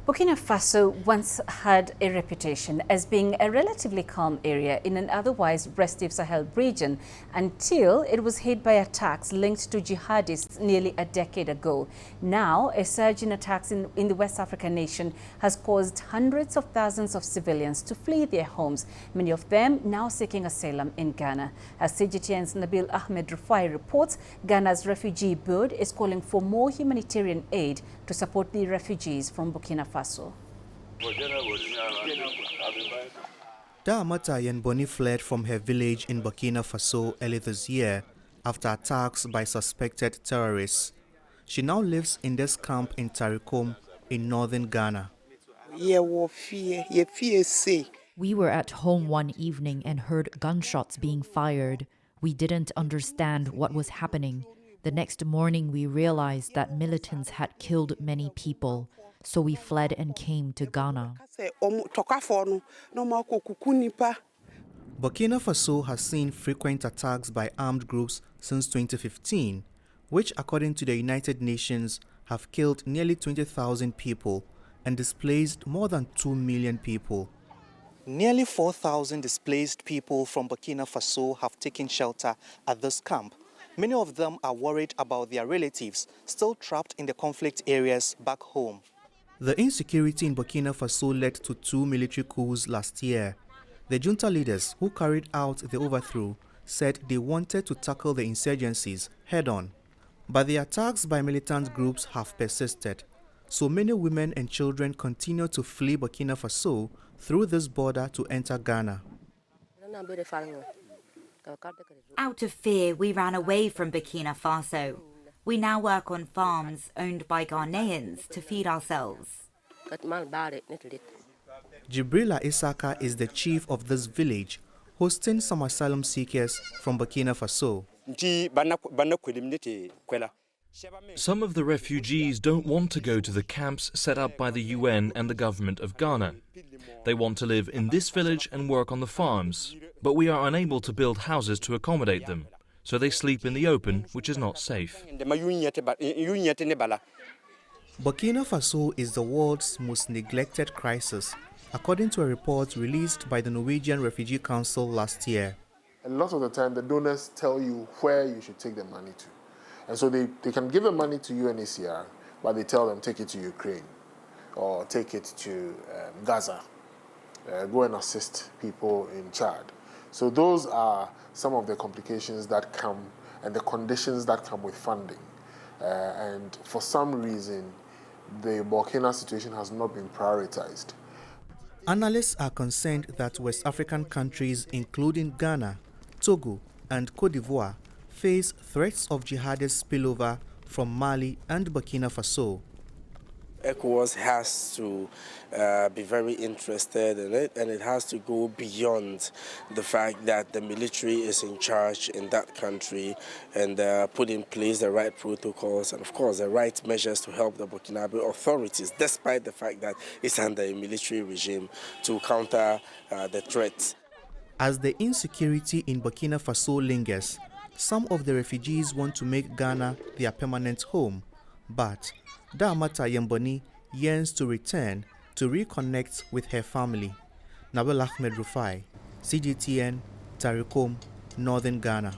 Burkina Faso once had a reputation as being a relatively calm area in an otherwise restive Sahel region until it was hit by attacks linked to jihadists nearly a decade ago. Now, a surge in attacks in the West African nation has caused hundreds of thousands of civilians to flee their homes, many of them now seeking asylum in Ghana. As CGTN's Nabil Ahmed Rufai reports, Ghana's refugee board is calling for more humanitarian aid to support the refugees from Burkina Faso. Daamata Yenboni fled from her village in Burkina Faso early this year after attacks by suspected terrorists. She now lives in this camp in Tarikom in northern Ghana. We were at home one evening and heard gunshots being fired. We didn't understand what was happening. The next morning we realized that militants had killed many people. So we fled and came to Ghana. Burkina Faso has seen frequent attacks by armed groups since 2015, which, according to the United Nations, have killed nearly 20,000 people and displaced more than 2 million people. Nearly 4,000 displaced people from Burkina Faso have taken shelter at this camp. Many of them are worried about their relatives still trapped in the conflict areas back home. The insecurity in Burkina Faso led to 2 military coups last year. The junta leaders who carried out the overthrow said they wanted to tackle the insurgencies head-on. But the attacks by militant groups have persisted, so many women and children continue to flee Burkina Faso through this border to enter Ghana. Out of fear, we ran away from Burkina Faso. We now work on farms owned by Ghanaians to feed ourselves. Jibrila Isaka is the chief of this village, hosting some asylum seekers from Burkina Faso. Some of the refugees don't want to go to the camps set up by the UN and the government of Ghana. They want to live in this village and work on the farms, but we are unable to build houses to accommodate them. So they sleep in the open, which is not safe. Burkina Faso is the world's most neglected crisis, according to a report released by the Norwegian Refugee Council last year. A lot of the time, the donors tell you where you should take the money to. And so they can give the money to UNHCR, but they tell them take it to Ukraine or take it to Gaza, go and assist people in Chad. So those are some of the complications that come and the conditions that come with funding. And for some reason, the Burkina situation has not been prioritized. Analysts are concerned that West African countries, including Ghana, Togo, and Cote d'Ivoire, face threats of jihadist spillover from Mali and Burkina Faso. ECOWAS has to be very interested in it, and it has to go beyond the fact that the military is in charge in that country and put in place the right protocols and, of course, the right measures to help the Burkinabe authorities, despite the fact that it's under a military regime, to counter the threats. As the insecurity in Burkina Faso lingers, some of the refugees want to make Ghana their permanent home, but Daamata Yenboni yearns to return to reconnect with her family. Nabil Ahmed Rufai, CGTN, Tarikom, Northern Ghana.